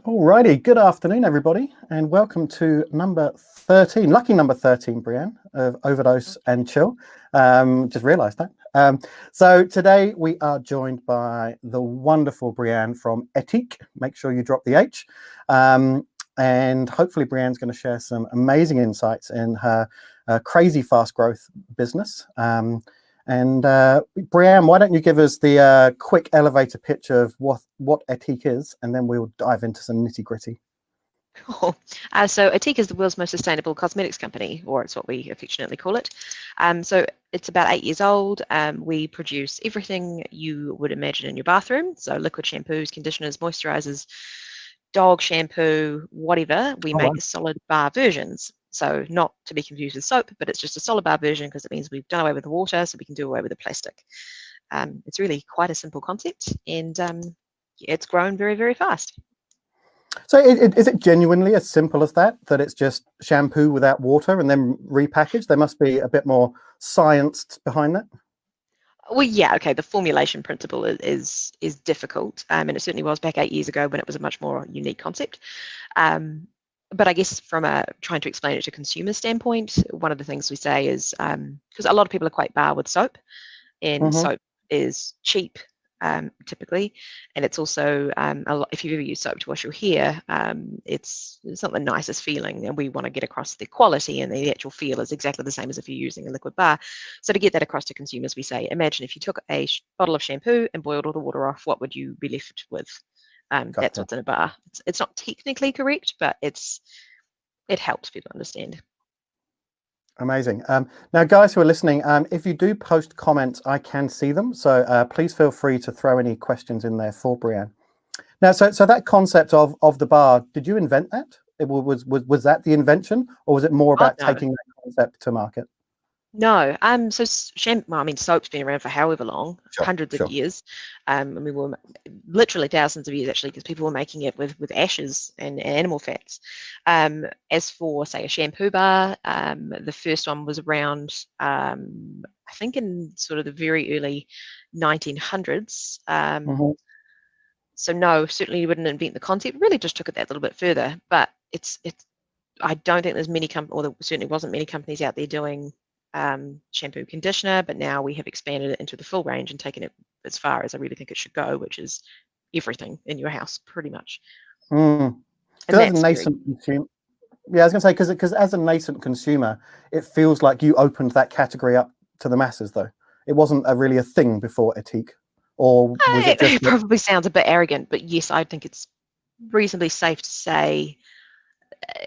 Alrighty, good afternoon, everybody, and welcome to number 13, lucky number 13, Brianne, of Overdose and Chill. Just realised that. So today we are joined by the wonderful Brianne from Ethique. Make sure you drop the H. And hopefully Brianne's going to share some amazing insights in her crazy fast growth business. Brianne, why don't you give us the quick elevator pitch of what Ethique is, and then we'll dive into some nitty gritty. Cool. So Ethique is the world's most sustainable cosmetics company, or it's what we affectionately call it. So it's about 8 years old. We produce everything you would imagine in your bathroom. So liquid shampoos, conditioners, moisturizers, dog shampoo, whatever. We make the solid bar versions. So not to be confused with soap, but it's just a solid bar version because it means we've done away with the water, so we can do away with the plastic. It's really quite a simple concept, and it's grown very, very fast. So is it genuinely as simple as that it's just shampoo without water and then repackaged? There must be a bit more science behind that. Well, yeah, okay. The formulation principle is difficult, and it certainly was back 8 years ago when it was a much more unique concept. But I guess from trying to explain it to consumer standpoint, one of the things we say is because a lot of people are quite bar with soap, and soap is cheap typically, and it's also if you've ever used soap to wash your hair, it's not the nicest feeling, and we want to get across the quality, and the actual feel is exactly the same as if you're using a liquid bar. So to get that across to consumers, we say, imagine if you took a bottle of shampoo and boiled all the water off, what would you be left with? That's what's in a bar. It's not technically correct, but it helps people understand. Amazing. Now, guys who are listening, if you do post comments, I can see them. So please feel free to throw any questions in there for Brianne. Now, so that concept of the bar, did you invent that? Was that the invention, or was it more about taking that concept to market? No, so soap's been around for however long, hundreds of years. We were literally thousands of years actually, because people were making it with ashes and animal fats. As for, say, a shampoo bar, the first one was around, I think, in sort of the very early 1900s. So no, certainly you wouldn't invent the concept. Really, just took it that little bit further. But it's I don't think there's many or there certainly wasn't many companies out there doing shampoo conditioner, but now we have expanded it into the full range and taken it as far as I really think it should go, which is everything in your house, pretty much. And that's a nascent consumer. Yeah, I was going to say, because as a nascent consumer, it feels like you opened that category up to the masses, though. It wasn't really a thing before Ethique, or was it just... It probably sounds a bit arrogant, but yes, I think it's reasonably safe to say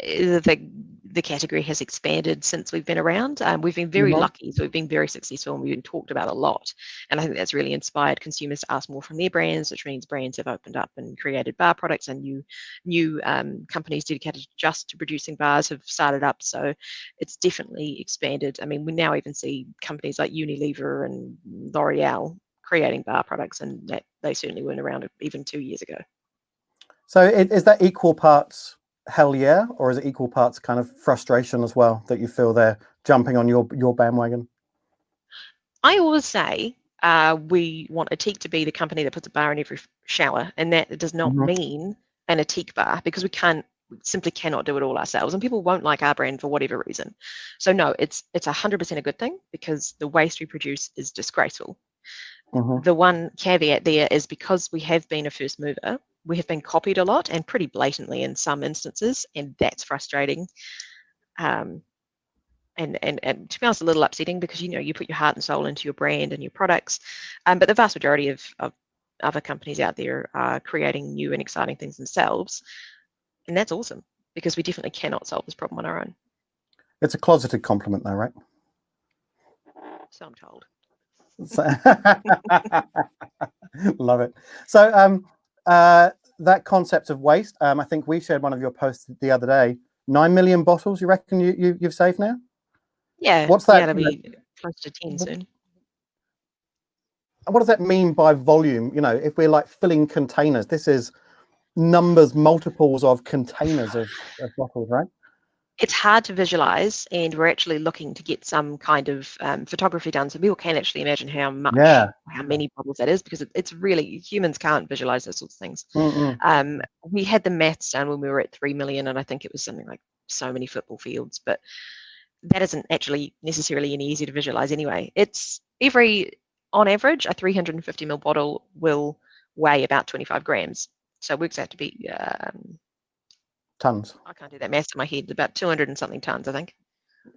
the category has expanded since we've been around. We've been very lucky, so we've been very successful, and we've been talked about a lot. And I think that's really inspired consumers to ask more from their brands, which means brands have opened up and created bar products, and new companies dedicated just to producing bars have started up. So it's definitely expanded. I mean, we now even see companies like Unilever and L'Oreal creating bar products, and that they certainly weren't around even 2 years ago. So is that equal parts hell yeah, or is it equal parts kind of frustration as well, that you feel they're jumping on your bandwagon? I always say we want Ethique to be the company that puts a bar in every shower, and that does not mean an Ethique bar, because we simply cannot do it all ourselves, and people won't like our brand for whatever reason. So no, it's 100% a good thing, because the waste we produce is disgraceful. The one caveat there is, because we have been a first mover, we have been copied a lot, and pretty blatantly in some instances, and that's frustrating. And to be honest, a little upsetting, because you put your heart and soul into your brand and your products, but the vast majority of other companies out there are creating new and exciting things themselves, and that's awesome, because we definitely cannot solve this problem on our own. It's a closeted compliment, though, right? So I'm told. Love it. So that concept of waste, I think we shared one of your posts the other day. 9 million bottles, you reckon you've saved now? Yeah. What's that? Yeah, it'll be close to 10 soon. What does that mean by volume? If we're like filling containers, this is multiples of containers of bottles, right? it's hard to visualize, and we're actually looking to get some kind of photography done so people can actually imagine how many bottles that is, because it's really, humans can't visualize those sorts of things. We had the maths done when we were at 3 million, and I think it was something like so many football fields, but that isn't actually necessarily any easy to visualize anyway. It's on average, a 350 ml bottle will weigh about 25 grams. So it works out to be tons. I can't do that maths in my head. About 200 and something tons, I think.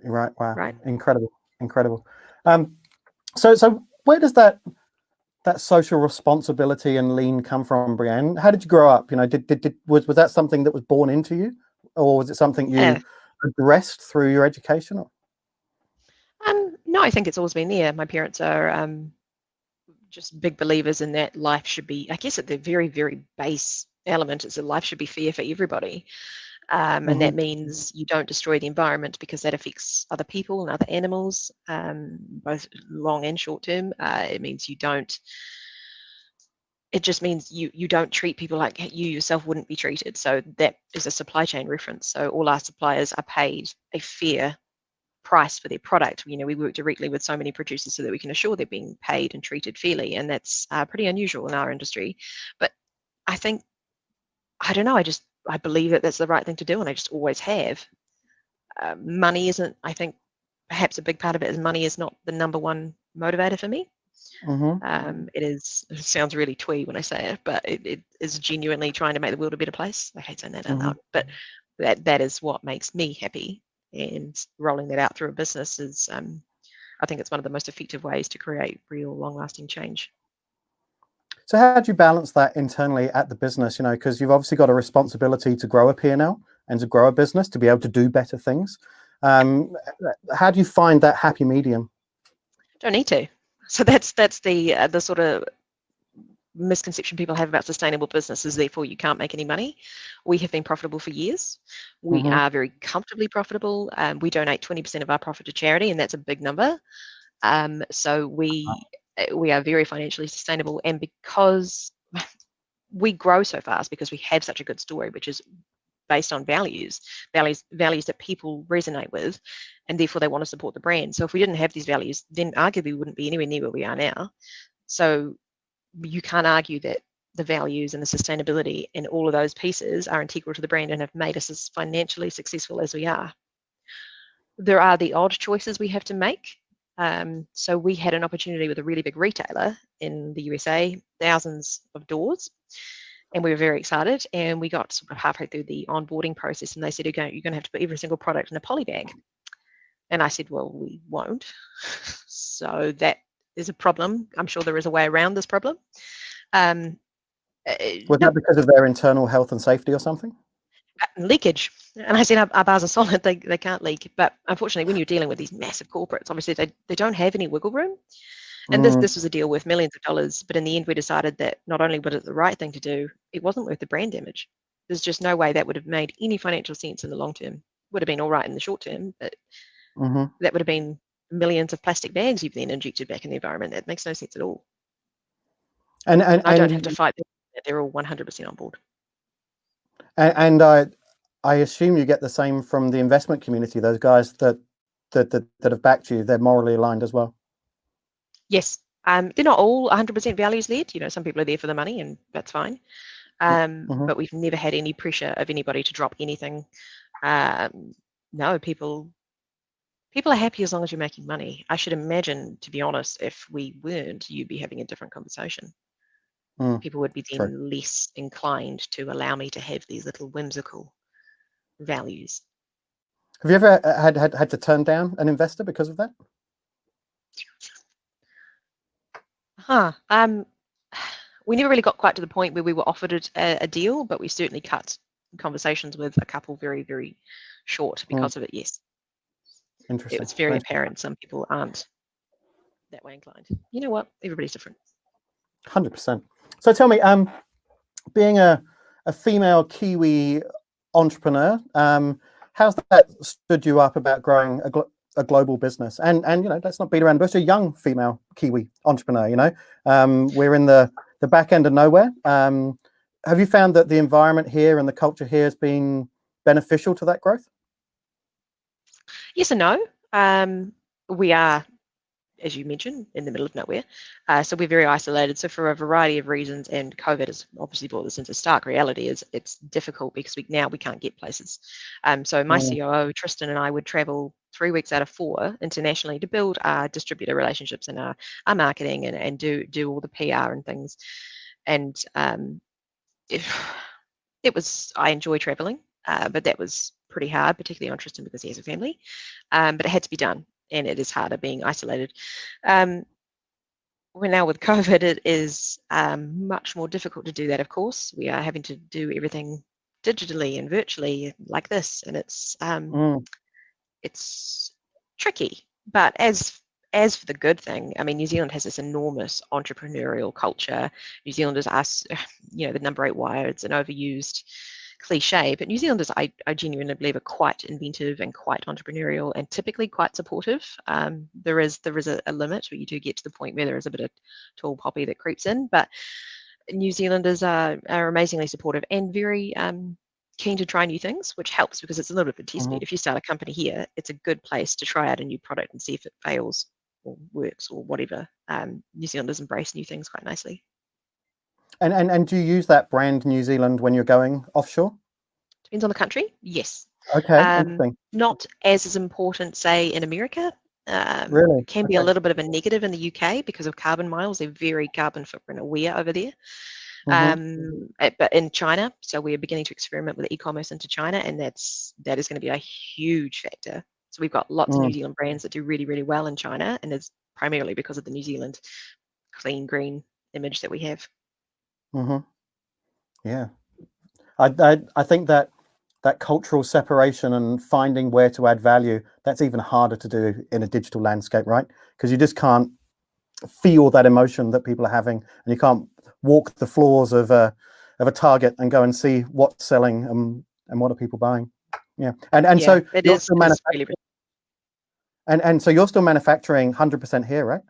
Right. Wow. Right. Incredible. So where does that social responsibility and lean come from, Brianne? How did you grow up? You know, was that something that was born into you, or was it something you addressed through your education? No, I think it's always been there. My parents are just big believers in that life should be, I guess at the very, very base element, is that life should be fair for everybody. And that means you don't destroy the environment, because that affects other people and other animals, both long and short term. It means it just means you don't treat people like you yourself wouldn't be treated. So that is a supply chain reference. So all our suppliers are paid a fair price for their product. You know, we work directly with so many producers so that we can assure they're being paid and treated fairly, and that's pretty unusual in our industry. But I think, I don't know, I believe that that's the right thing to do, and I just always have. Money isn't, I think, perhaps a big part of it is money is not the number one motivator for me. It sounds really twee when I say it, but it is genuinely trying to make the world a better place. I hate saying that out loud, but that is what makes me happy. And rolling that out through a business is, I think it's one of the most effective ways to create real long-lasting change. So how do you balance that internally at the business? You know, because you've obviously got a responsibility to grow a P&L and to grow a business, to be able to do better things. How do you find that happy medium? Don't need to. So that's the sort of misconception people have about sustainable businesses, therefore you can't make any money. We have been profitable for years. We are very comfortably profitable. We donate 20% of our profit to charity, and that's a big number. So we are very financially sustainable, and because we grow so fast, because we have such a good story, which is based on values that people resonate with, and therefore they want to support the brand. So if we didn't have these values, then arguably we wouldn't be anywhere near where we are now. So you can't argue that the values and the sustainability and all of those pieces are integral to the brand and have made us as financially successful as we are. There are the odd choices we have to make. So we had an opportunity with a really big retailer in the USA, thousands of doors, and we were very excited. And we got sort of halfway through the onboarding process, and they said, you're going to have to put every single product in a poly bag. And I said, well, we won't. So that is a problem. I'm sure there is a way around this problem. Was that because of their internal health and safety or something? Leakage. And I said, our bars are solid, they can't leak. But unfortunately, when you're dealing with these massive corporates, obviously they don't have any wiggle room. And this was a deal worth millions of dollars. But in the end, we decided that not only was it the right thing to do, it wasn't worth the brand damage. There's just no way that would have made any financial sense in the long term. Would have been all right in the short term, but that would have been millions of plastic bags you've then injected back in the environment. That makes no sense at all. And I don't have to fight them. They're all 100% on board. And I assume you get the same from the investment community. Those guys that have backed you, they're morally aligned as well. Yes, they're not all 100% values led. You know, some people are there for the money, and that's fine. But we've never had any pressure of anybody to drop anything. No, people are happy as long as you're making money. I should imagine, to be honest, if we weren't, you'd be having a different conversation. People would be then less inclined to allow me to have these little whimsical values. Have you ever had to turn down an investor because of that? We never really got quite to the point where we were offered a deal, but we certainly cut conversations with a couple very, very short because of it, yes. Interesting. It was very apparent some people aren't that way inclined. You know what? Everybody's different. 100%. So tell me, being a female Kiwi entrepreneur, how's that stood you up about growing a global business? And you know, let's not beat around the bush. A young female Kiwi entrepreneur. You know, we're in the back end of nowhere. Have you found that the environment here and the culture here has been beneficial to that growth? Yes and no. We are, as you mentioned, in the middle of nowhere. So we're very isolated. So for a variety of reasons, and COVID has obviously brought this into stark reality, is it's difficult because we can't get places. So my Mm, COO, Tristan, and I would travel 3 weeks out of 4 internationally to build our distributor relationships and our marketing and do all the PR and things. And it, I enjoy traveling, but that was pretty hard, particularly on Tristan because he has a family. But it had to be done, and it is harder being isolated. Um, well, now with COVID, it is much more difficult to do that, of course. We are having to do everything digitally and virtually like this, and mm, it's tricky. But as for the good thing, I mean, New Zealand has this enormous entrepreneurial culture. New Zealanders are, the number 8 wire. It's an overused cliche, but New Zealanders, I genuinely believe, are quite inventive and quite entrepreneurial and typically quite supportive. There is a limit where you do get to the point where there is a bit of tall poppy that creeps in, but New Zealanders are amazingly supportive and very keen to try new things, which helps because it's a little bit of a test bed. mhm. If you start a company here, it's a good place to try out a new product and see if it fails or works or whatever. New Zealanders embrace new things quite nicely. And do you use that brand New Zealand when you're going offshore? Depends on the country. Yes. Okay, interesting. Not as important, say, in America. Really? Can be a Okay. little bit of a negative in the UK because of carbon miles. They're very carbon footprint aware over there. Hmm. But in China, so we are beginning to experiment with e-commerce into China, and that is going to be a huge factor. So we've got lots of New Mm, Zealand brands that do really, really well in China, and it's primarily because of the New Zealand clean green image that we have. hmm. Yeah. I think that cultural separation and finding where to add value, that's even harder to do in a digital landscape, right? Because you just can't feel that emotion that people are having, and you can't walk the floors of a Target and go and see what's selling and what are people buying. Yeah. And Yeah, so you're still it is really, really. and so you're still manufacturing 100% here, right?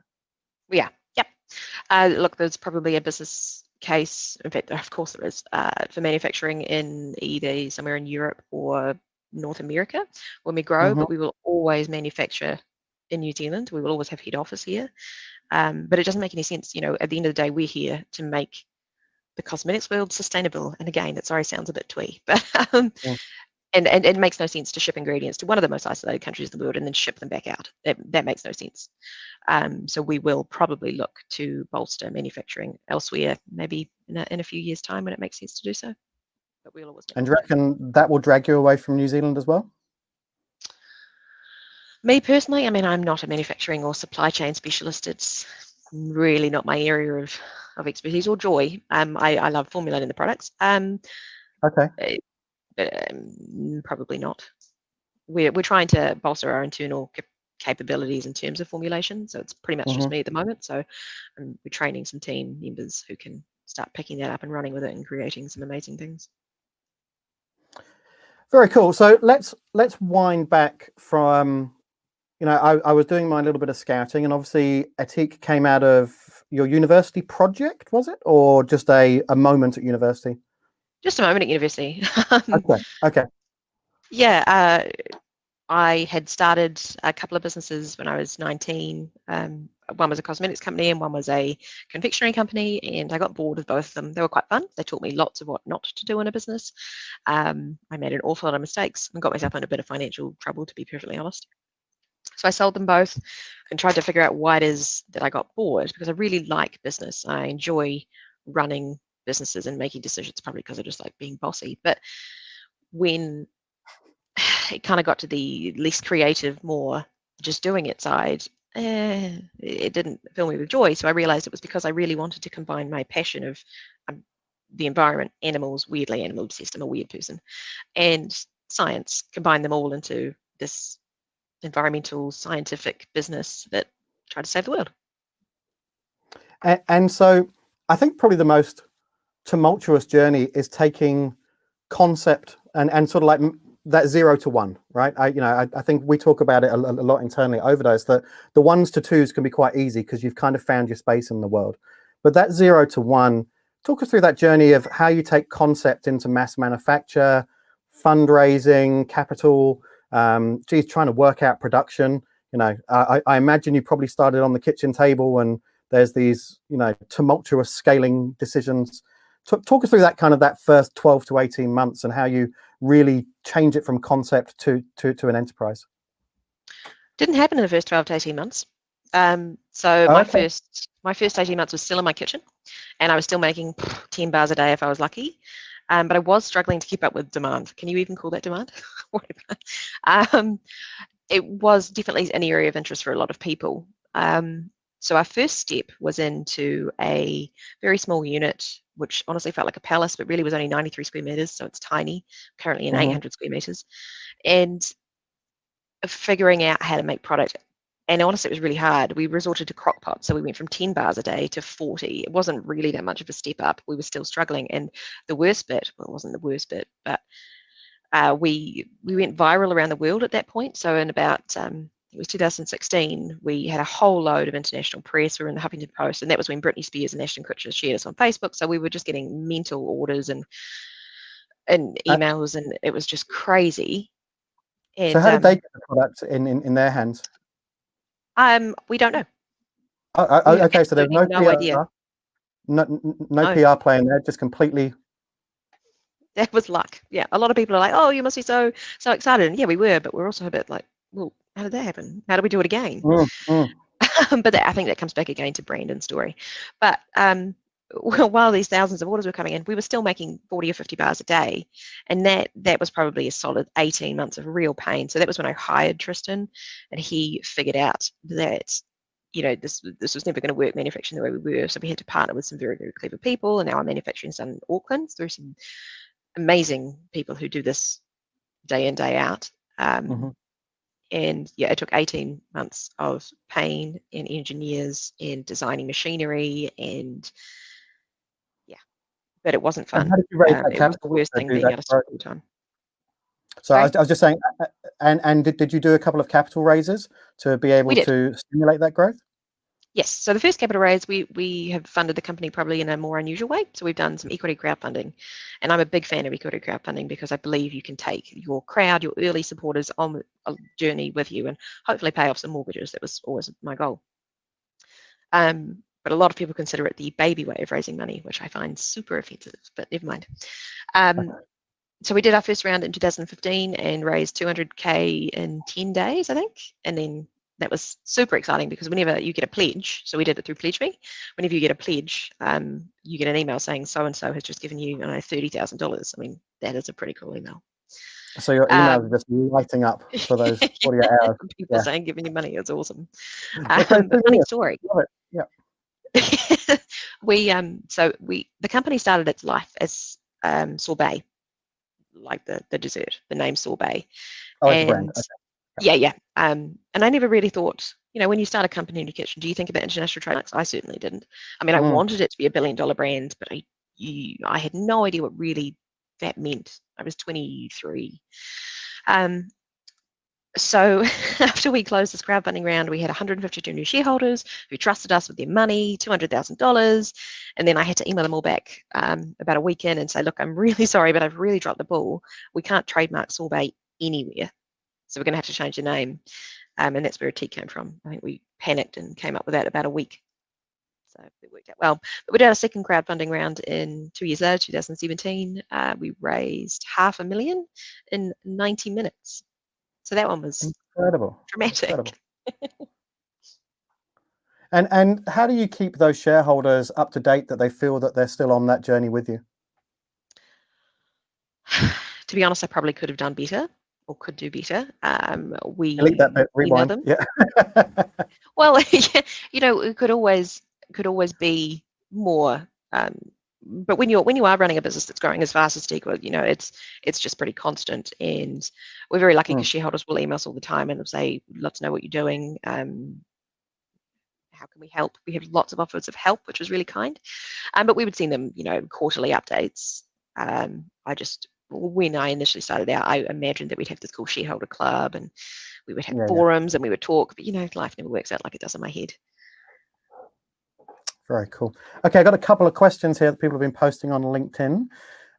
Yeah, yep. Look, there's probably a business case. In fact, of course there is, for manufacturing in either somewhere in Europe or North America when we grow, Hmm. but we will always manufacture in New Zealand. We will always have head office here. But it doesn't make any sense, at the end of the day, we're here to make the cosmetics world sustainable. And again, that sorry sounds a bit twee, but and it makes no sense to ship ingredients to one of the most isolated countries in the world and then ship them back out. That makes no sense. So we will probably look to bolster manufacturing elsewhere, maybe in a few years' time when it makes sense to do so. But we'll always And do you reckon that will drag you away from New Zealand as well? Me personally, I mean, I'm not a manufacturing or supply chain specialist. It's really not my area of expertise or joy. I love formulating the products. Okay. But probably not. We're trying to bolster our internal capabilities in terms of formulation. So it's pretty much just Hmm. me at the moment. So we're training some team members who can start picking that up and running with it and creating some amazing things. Very cool. So let's wind back from, I was doing my little bit of scouting, and obviously Ethique came out of your university project, was it? Or just a moment at university? Just a moment at university. Okay. Okay. Yeah, I had started a couple of businesses when I was 19. One was a cosmetics company and one was a confectionery company, and I got bored with both of them. They were quite fun. They taught me lots of what not to do in a business. I made an awful lot of mistakes and got myself in a bit of financial trouble, to be perfectly honest. So I sold them both and tried to figure out why it is that I got bored, because I really like business. I enjoy running businesses and making decisions, probably because I just like being bossy. But when it kind of got to the less creative, more just doing it side, it didn't fill me with joy. So I realized it was because I really wanted to combine my passion of the environment, animals, weirdly animal obsessed, I'm a weird person, and science, combine them all into this environmental scientific business that tried to save the world. And so I think probably the most tumultuous journey is taking concept and sort of like that 0 to 1, right? I think we talk about it a lot internally at Overdose, that the 1s to 2s can be quite easy because you've kind of found your space in the world. But that 0 to 1, talk us through that journey of how you take concept into mass manufacture, fundraising, capital, Geez, trying to work out production. You know, I imagine you probably started on the kitchen table, and there's these, you know, tumultuous scaling decisions. Talk us through that first 12 to 18 months and how you really change it from concept to an enterprise. Didn't happen in the first 12 to 18 months. So my first 18 months was still in my kitchen, and I was still making 10 bars a day if I was lucky. But I was struggling to keep up with demand. Can you even call that demand? Whatever. It was definitely an area of interest for a lot of people. So our first step was into a very small unit, which honestly felt like a palace, but really was only 93 square meters, so it's tiny, currently in 800 square meters. And figuring out how to make product. And honestly, it was really hard. We resorted to crock pot. So we went from 10 bars a day to 40. It wasn't really that much of a step up. We were still struggling. And the worst bit, well, it wasn't the worst bit, but we went viral around the world at that point. So in about, it was 2016, we had a whole load of international press. We were in the Huffington Post, and that was when Britney Spears and Ashton Kutcher shared us on Facebook. So we were just getting mental orders and emails, and it was just crazy. And, so how did they get the product in their hands? We don't know. Okay, so there's no PR, idea. no PR play in there, just completely. That was luck. Yeah, a lot of people are like, "Oh, you must be so excited." And yeah, we were, but we're also a bit like, "Well, how did that happen? How do we do it again?" But I think that comes back again to Brandon's story. But while these thousands of orders were coming in, we were still making 40 or 50 bars a day, and that was probably a solid 18 months of real pain. So that was when I hired Tristan, and he figured out that, you know, this was never going to work manufacturing the way we were. So we had to partner with some very, very clever people, and now our manufacturing's done in Auckland through some amazing people who do this day in, day out. And yeah, it took 18 months of pain and engineers and designing machinery, and yeah, but it wasn't fun. How did you raise that it was the worst thing being out of school all the time. So I was just saying, and did you do a couple of capital raises to be able to stimulate that growth? Yes. So the first capital raise, we have funded the company probably in a more unusual way. So we've done some equity crowdfunding, and I'm a big fan of equity crowdfunding because I believe you can take your crowd, your early supporters on a journey with you, and hopefully pay off some mortgages. That was always my goal. But a lot of people consider it the baby way of raising money, which I find super offensive, but never mind. So we did our first round in 2015 and raised 200K in 10 days, I think. And then that was super exciting because whenever you get a pledge, so we did it through PledgeMe, whenever you get a pledge, you get an email saying so-and-so has just given you, $30,000. I mean, that is a pretty cool email. So your emails are just lighting up for those 48 hours. People saying giving you money, it's awesome. Funny story. Love it. Yeah. The company started its life as sorbet, like the dessert, the name sorbet. Oh, it's a brand. Okay. Yeah. And I never really thought, when you start a company in your kitchen, do you think about international trademarks? I certainly didn't. I mean, I wanted it to be a $1 billion brand, but I had no idea what really that meant. I was 23. So after we closed this crowdfunding round, we had 152 new shareholders who trusted us with their money, $200,000. And then I had to email them all back about a week in and say, look, I'm really sorry, but I've really dropped the ball. We can't trademark sorbet anywhere. So we're going to have to change the name. And that's where Ethique came from. I think we panicked and came up with that about a week. So it worked out well. But we did our second crowdfunding round in 2 years later, 2017. We raised $500,000 in 90 minutes. So that one was incredible, dramatic. Incredible. And how do you keep those shareholders up to date that they feel that they're still on that journey with you? To be honest, I probably could have done better or could do better. Delete that bit, rewind. Them. Yeah. Well, it could always be more. But when you are running a business that's growing as fast as Ethique, it's just pretty constant, and we're very lucky because shareholders will email us all the time and will say, "We'd love to know what you're doing. How can we help?" We have lots of offers of help, which was really kind. But we would send them, quarterly updates. When I initially started out, I imagined that we'd have this cool shareholder club and we would have forums and we would talk, but life never works out like it does in my head. Very cool. Okay, I've got a couple of questions here that people have been posting on LinkedIn.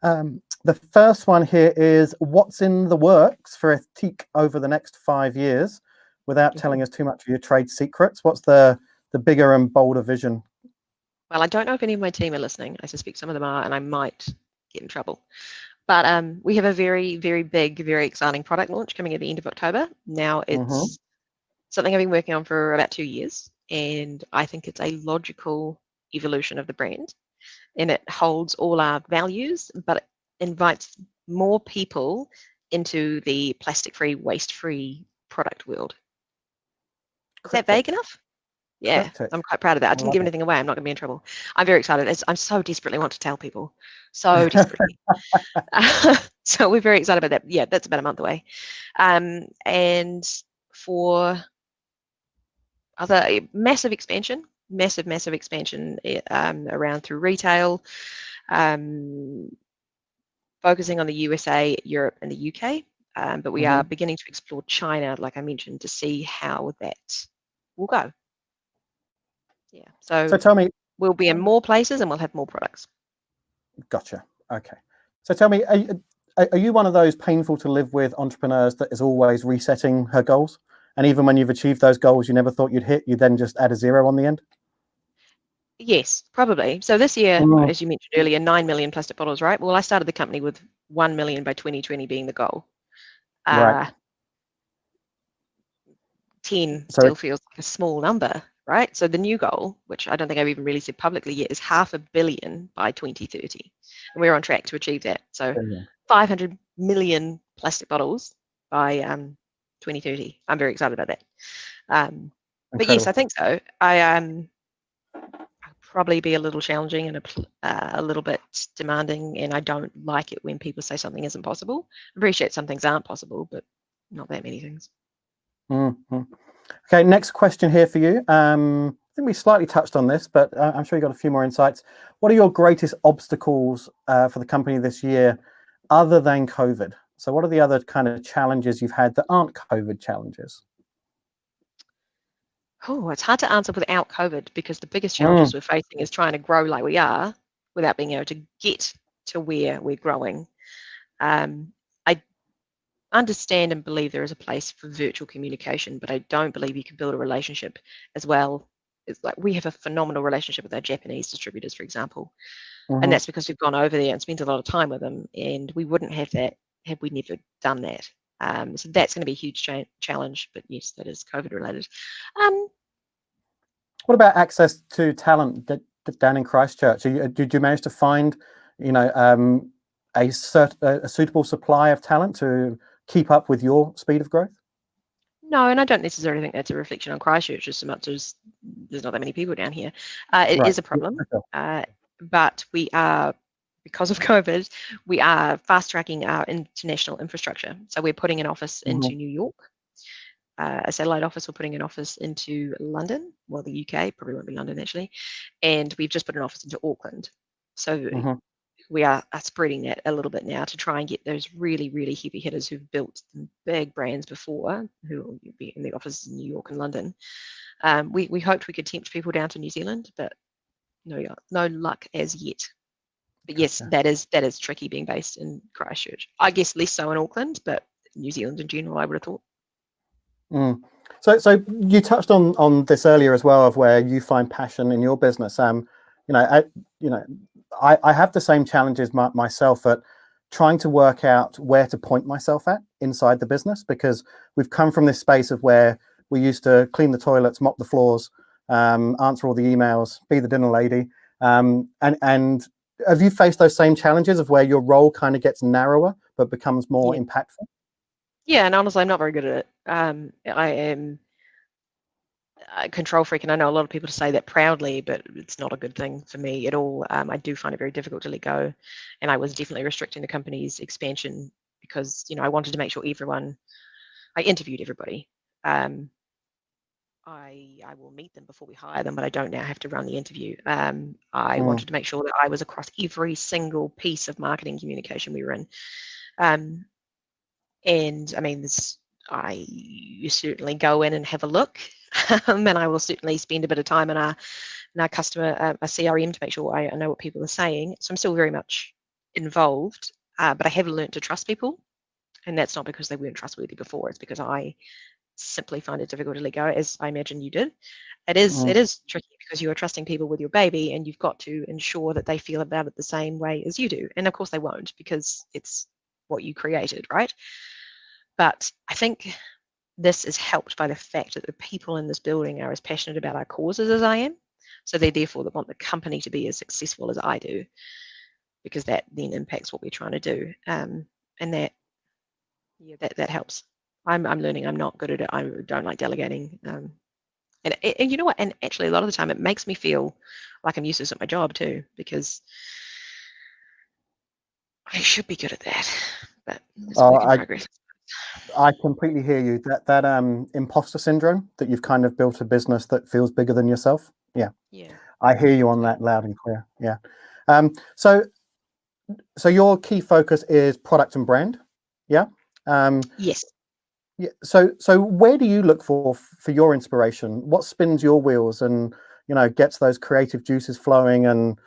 The first one here is, what's in the works for Ethique over the next 5 years? Without telling us too much of your trade secrets, what's the bigger and bolder vision? Well, I don't know if any of my team are listening. I suspect some of them are, and I might get in trouble. But we have a very, very big, very exciting product launch coming at the end of October. Now, it's something I've been working on for about 2 years, and I think it's a logical evolution of the brand. And it holds all our values, but it invites more people into the plastic-free, waste-free product world. Is that vague enough? Yeah, Cryptic. I'm quite proud of that. I didn't give anything away. I'm not going to be in trouble. I'm very excited. I'm so desperately want to tell people. So desperately. So we're very excited about that. Yeah, that's about a month away. And for other massive expansion around through retail, focusing on the USA, Europe, and the UK. But we are beginning to explore China, like I mentioned, to see how that will go. Yeah. So tell me, we'll be in more places and we'll have more products. Gotcha. Okay. So tell me, are you one of those painful to live with entrepreneurs that is always resetting her goals? And even when you've achieved those goals you never thought you'd hit, you then just add a 0 on the end? Yes, probably. So this year, as you mentioned earlier, 9 million plastic bottles, right? Well, I started the company with 1 million by 2020 being the goal. Right. 10 still feels like a small number, right? So the new goal, which I don't think I've even really said publicly yet, is 500 million by 2030. And we're on track to achieve that. So 500 million plastic bottles by 2030. I'm very excited about that. But yes, I think so. I'll probably be a little challenging and a little bit demanding, and I don't like it when people say something isn't possible. I appreciate some things aren't possible, but not that many things. Okay, next question here for you. I think we slightly touched on this, but I'm sure you got a few more insights. What are your greatest obstacles for the company this year, other than COVID? So what are the other kind of challenges you've had that aren't COVID challenges? Oh, it's hard to answer without COVID, because the biggest challenges we're facing is trying to grow like we are without being able to get to where we're growing. I understand and believe there is a place for virtual communication, but I don't believe you can build a relationship as well. It's like we have a phenomenal relationship with our Japanese distributors, for example, and that's because we've gone over there and spent a lot of time with them, and we wouldn't have that had we never done that. So that's going to be a huge challenge, but yes, that is COVID related. What about access to talent down in Christchurch? Did you manage to find, a suitable supply of talent to keep up with your speed of growth? No, and I don't necessarily think that's a reflection on Christchurch as much as there's not that many people down here. It is a problem, but we are, because of COVID, we are fast tracking our international infrastructure. So we're putting an office into New York, a satellite office. We're putting an office into London, well, the UK, probably won't be London actually, and we've just put an office into Auckland. So we are spreading that a little bit now to try and get those really, really heavy hitters who've built big brands before, who will be in the offices in New York and London. We hoped we could tempt people down to New Zealand, but no luck as yet. But yes, that is tricky being based in Christchurch. I guess less so in Auckland, but New Zealand in general, I would have thought. So you touched on this earlier as well, of where you find passion in your business. I have the same challenges myself at trying to work out where to point myself at inside the business, because we've come from this space of where we used to clean the toilets, mop the floors, answer all the emails, be the dinner lady. And have you faced those same challenges of where your role kind of gets narrower but becomes more impactful? Yeah, and honestly, I'm not very good at it. I am a control freak, and I know a lot of people say that proudly, but it's not a good thing for me at all. I do find it very difficult to let go, and I was definitely restricting the company's expansion because I wanted to make sure I interviewed everybody. I will meet them before we hire them, but I don't now have to run the interview. I wanted to make sure that I was across every single piece of marketing communication we were in. And I mean, you certainly go in and have a look, and I will certainly spend a bit of time in our customer, a CRM, to make sure I know what people are saying. So I'm still very much involved, but I have learned to trust people, and that's not because they weren't trustworthy before. It's because I simply find it difficult to let go, as I imagine you did. It is tricky because you are trusting people with your baby, and you've got to ensure that they feel about it the same way as you do. And of course they won't, because it's what you created, right? But I think this is helped by the fact that the people in this building are as passionate about our causes as I am. So they therefore want the company to be as successful as I do, because that then impacts what we're trying to do. And that, yeah, that helps. I'm learning I'm not good at it. I don't like delegating. And you know what? And actually, a lot of the time, it makes me feel like I'm useless at my job too, because I should be good at that. But it's a work in progress. I completely hear you. That imposter syndrome, that you've kind of built a business that feels bigger than yourself. Yeah. Yeah. I hear you on that loud and clear. Yeah. So your key focus is product and brand. Yeah. Yes. Yeah. So where do you look for your inspiration? What spins your wheels and, gets those creative juices flowing? And,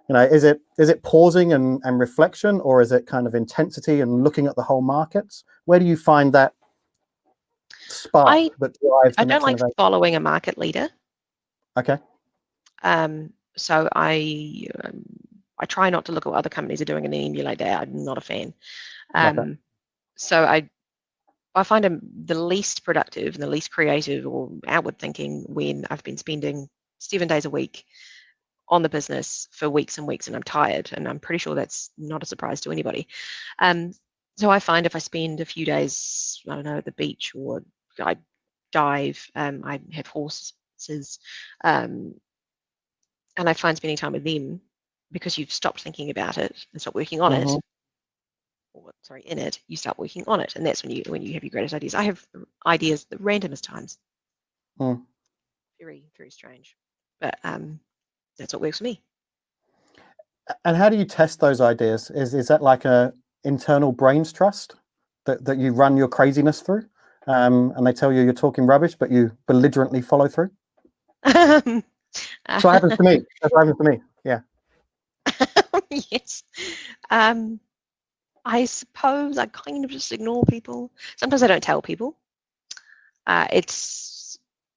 is it pausing and reflection, or is it kind of intensity and looking at the whole markets? Where do you find that spark that drives the I don't next like innovation? following a market leader. Okay. So I try not to look at what other companies are doing and then emulate that. I'm not a fan. So I find them the least productive and the least creative or outward thinking when I've been spending 7 days a week on the business for weeks and weeks, and I'm tired, and I'm pretty sure that's not a surprise to anybody. So I find if I spend a few days, I don't know, at the beach, or I dive, I have horses, and I find spending time with them, because you've stopped thinking about it and stopped working on it, or sorry, in it, you start working on it, and that's when you have your greatest ideas. I have ideas at the randomest times. Very, very strange, but that's what works for me. And how do you test those ideas? Is that like a internal brains trust that you run your craziness through, and they tell you you're talking rubbish, but you belligerently follow through? So what happens to me? That's what happens to me. Yeah. Yes. I suppose I kind of just ignore people. Sometimes I don't tell people.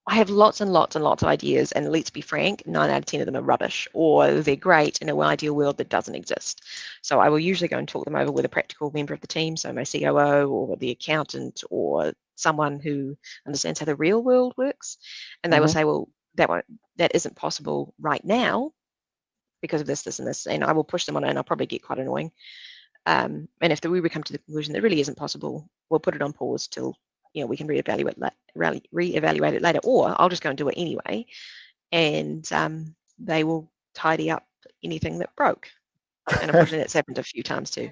I have lots and lots and lots of ideas, and let's be frank, 9 out of 10 of them are rubbish, or they're great in an ideal world that doesn't exist. So I will usually go and talk them over with a practical member of the team, so my COO or the accountant or someone who understands how the real world works, and they will say, well, that isn't possible right now because of this, this, and this, and I will push them on it, and I'll probably get quite annoying. And if we come to the conclusion that really isn't possible, we'll put it on pause till we can reevaluate it later, or I'll just go and do it anyway, and they will tidy up anything that broke. And unfortunately, that's happened a few times too.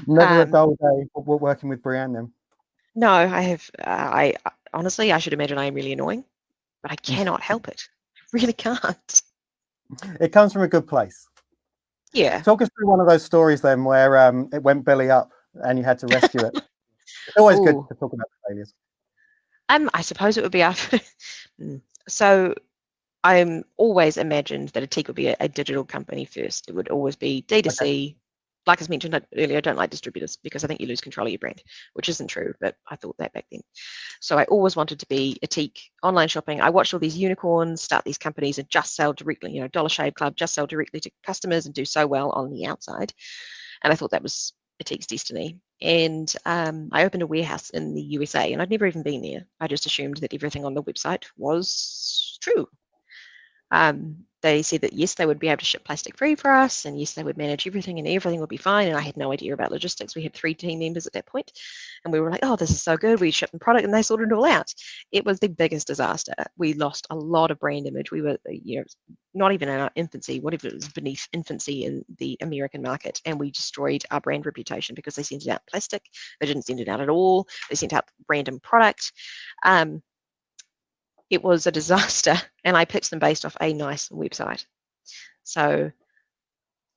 Never a dull day working with Brianne then. No, I have. I honestly, I should imagine I am really annoying, but I cannot help it. I really can't. It comes from a good place. Yeah. Talk us through one of those stories then where it went belly up and you had to rescue it. It's always good to talk about the failures. I suppose it would be after. So I'm always imagined that Ethique would be a digital company first. It would always be D2C. Okay. Like I mentioned earlier, I don't like distributors because I think you lose control of your brand, which isn't true, but I thought that back then. So I always wanted to be Ethique, online shopping. I watched all these unicorns start these companies and just sell directly, Dollar Shave Club, just sell directly to customers and do so well on the outside. And I thought that was Ethique's destiny. And I opened a warehouse in the USA, and I'd never even been there. I just assumed that everything on the website was true. They said that yes, they would be able to ship plastic free for us, and yes, they would manage everything, and everything would be fine. And I had no idea about logistics. We had 3 team members at that point, and we were like, oh, this is so good. We shipped the product, and they sorted it all out. It was the biggest disaster. We lost a lot of brand image. We were, not even in our infancy. What if it was beneath infancy in the American market? And we destroyed our brand reputation because they sent it out plastic. They didn't send it out at all. They sent out random product. It was a disaster, and I pitched them based off a nice website. So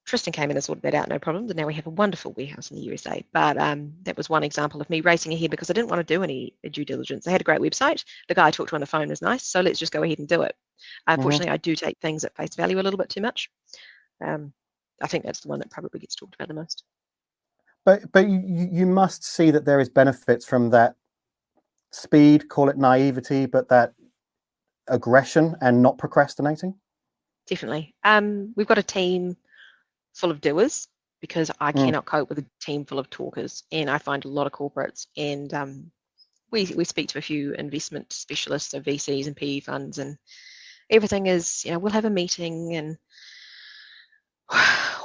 Tristan came in and sorted that out, no problem, and now we have a wonderful warehouse in the USA. But that was one example of me racing ahead because I didn't want to do any due diligence. They had a great website. The guy I talked to on the phone was nice, so let's just go ahead and do it. Unfortunately, I do take things at face value a little bit too much. I think that's the one that probably gets talked about the most. But you must see that there is benefits from that speed, call it naivety, but that aggression and not procrastinating. Definitely. We've got a team full of doers because I cannot cope with a team full of talkers, and I find a lot of corporates, and we speak to a few investment specialists, so VCs and PE funds, and everything is, we'll have a meeting and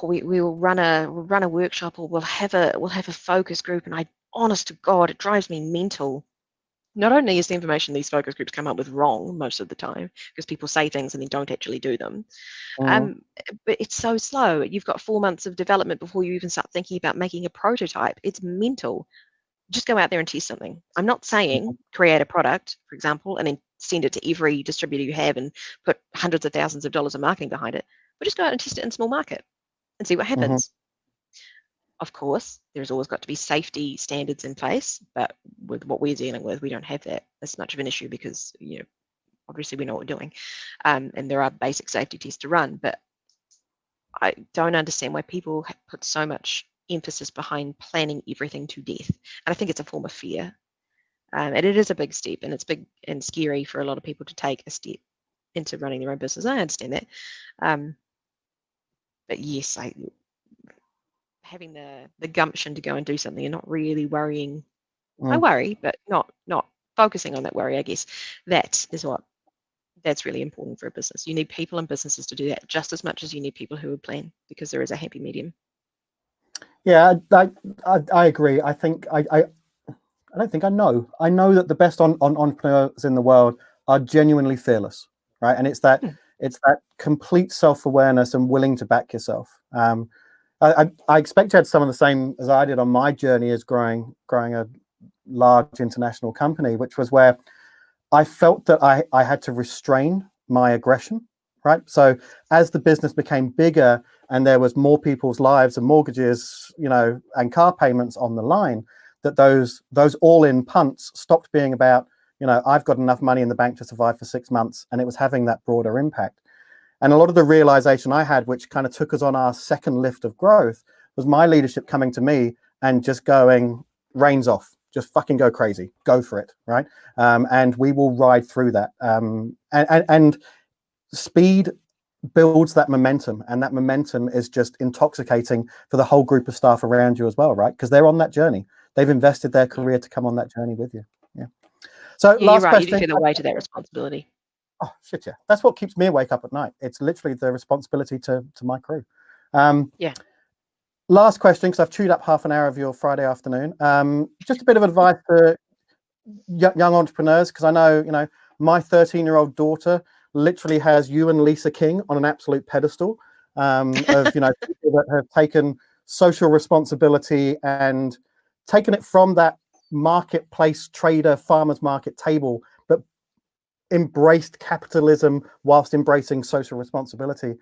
we will run a workshop, or we'll have a focus group, and honest to God, it drives me mental. Not only is the information these focus groups come up with wrong most of the time, because people say things and then don't actually do them, but it's so slow. You've got 4 months of development before you even start thinking about making a prototype. It's mental. Just go out there and test something. I'm not saying create a product, for example, and then send it to every distributor you have and put hundreds of thousands of dollars of marketing behind it, but just go out and test it in a small market and see what happens. Of course, there's always got to be safety standards in place, but with what we're dealing with, we don't have that as much of an issue because, obviously we know what we're doing, and there are basic safety tests to run. But I don't understand why people put so much emphasis behind planning everything to death, and I think it's a form of fear, and it is a big step, and it's big and scary for a lot of people to take a step into running their own business. I understand that, but yes, having the gumption to go and do something and not really worrying. I worry, but not focusing on that worry, I guess. That's really important for a business. You need people and businesses to do that just as much as you need people who would plan, because there is a happy medium. Yeah, I agree. I think I don't think I know. I know that the best entrepreneurs in the world are genuinely fearless, right? And it's that complete self-awareness and willing to back yourself. I expect you had some of the same as I did on my journey as growing a large international company, which was where I felt that I had to restrain my aggression, right? So as the business became bigger and there was more people's lives and mortgages, and car payments on the line, that those all-in punts stopped being about, I've got enough money in the bank to survive for 6 months, and it was having that broader impact. And a lot of the realization I had, which kind of took us on our second lift of growth, was my leadership coming to me and just going, reins off, just fucking go crazy, go for it, right? And we will ride through that. And speed builds that momentum, and that momentum is just intoxicating for the whole group of staff around you as well, right? Because they're on that journey. They've invested their career to come on that journey with you. Yeah. So Yeah, last you're right. question. You do feel the weight of that responsibility. Oh shit, yeah. That's what keeps me awake up at night. It's literally the responsibility to my crew. Yeah. Last question, because I've chewed up half an hour of your Friday afternoon. Just a bit of advice for young entrepreneurs, because I know, my 13-year-old daughter literally has you and Lisa King on an absolute pedestal of, people that have taken social responsibility and taken it from that marketplace trader, farmers market table, but embraced capitalism whilst embracing social responsibility.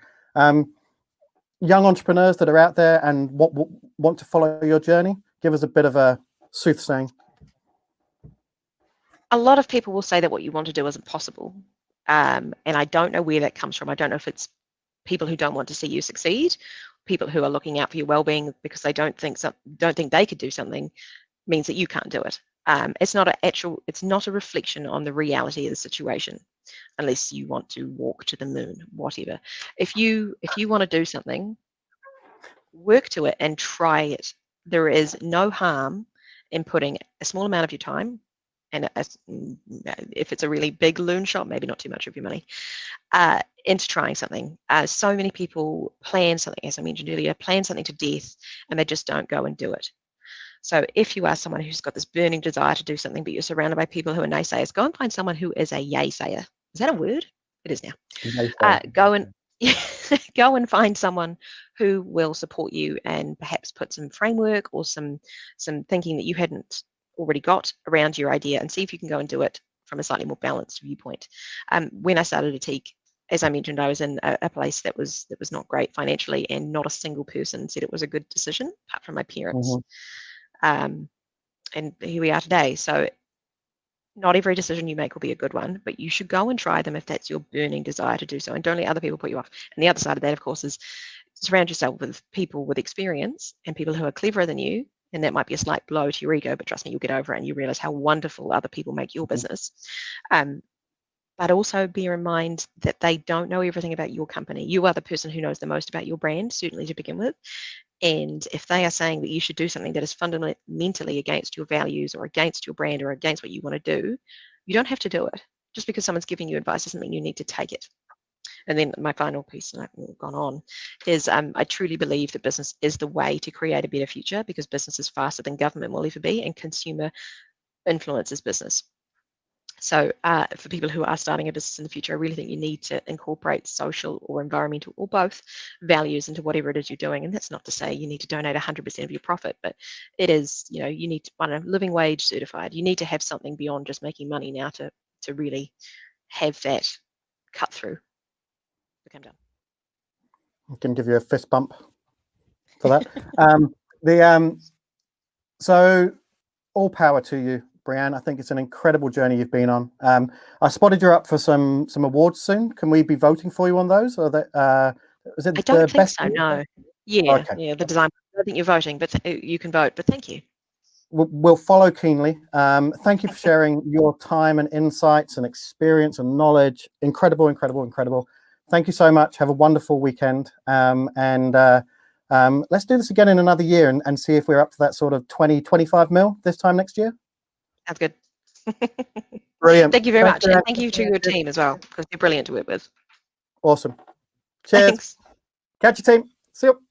Young entrepreneurs that are out there and want to follow your journey, give us a bit of a soothsaying. A lot of people will say that what you want to do isn't possible, and I don't know where that comes from. I don't know if it's people who don't want to see you succeed, people who are looking out for your well-being because they don't think they could do something, means that you can't do it. It's not a reflection on the reality of the situation, unless you want to walk to the moon, whatever. If you want to do something, work to it and try it. There is no harm in putting a small amount of your time, and if it's a really big loan shop, maybe not too much of your money, into trying something. So many people plan something, as I mentioned earlier, plan something to death, and they just don't go and do it. So if you are someone who's got this burning desire to do something, but you're surrounded by people who are naysayers, go and find someone who is a yay-sayer. Is that a word? It is now. Go and find someone who will support you and perhaps put some framework or some thinking that you hadn't already got around your idea, and see if you can go and do it from a slightly more balanced viewpoint. When I started Ethique, as I mentioned, I was in a place that was not great financially, and not a single person said it was a good decision apart from my parents. And here we are today. So not every decision you make will be a good one, but you should go and try them if that's your burning desire to do so, and don't let other people put you off. And the other side of that, of course, is Surround yourself with people with experience and people who are cleverer than you. And that might be a slight blow to your ego, but trust me, you'll get over it and you realize how wonderful other people make your business. But also bear in mind that they don't know everything about your company. You are the person who knows the most about your brand, certainly to begin with. And if they are saying that you should do something that is fundamentally against your values or against your brand or against what you want to do, you don't have to do it. Just because someone's giving you advice doesn't mean you need to take it. And then my final piece, and I've gone on, is I truly believe that business is the way to create a better future, because business is faster than government will ever be, and consumer influence is business. So for people who are starting a business in the future, I really think you need to incorporate social or environmental or both values into whatever it is you're doing. And that's not to say you need to donate 100% of your profit, but it is, you know, you need to run a living wage certified. You need to have something beyond just making money now to really have that cut through. I'm done. I can give you a fist bump for that. So all power to you, Brianne. I think it's an incredible journey you've been on. I spotted you're up for some awards soon. Can we be voting for you on those? Or that is it? I don't the think best so. No. Yeah. Okay. Yeah. The design. I don't think you're voting, but you can vote. But thank you. We'll follow keenly. Thank you for sharing your time and insights and experience and knowledge. Incredible, incredible, incredible. Thank you so much. Have a wonderful weekend. And let's do this again in another year and see if we're up to that sort of 20-25 mil this time next year. Sounds good. Brilliant. Thank you very much. And thank you to your team as well, because they're brilliant to work with. Awesome. Cheers. Thanks. Catch you, team. See you.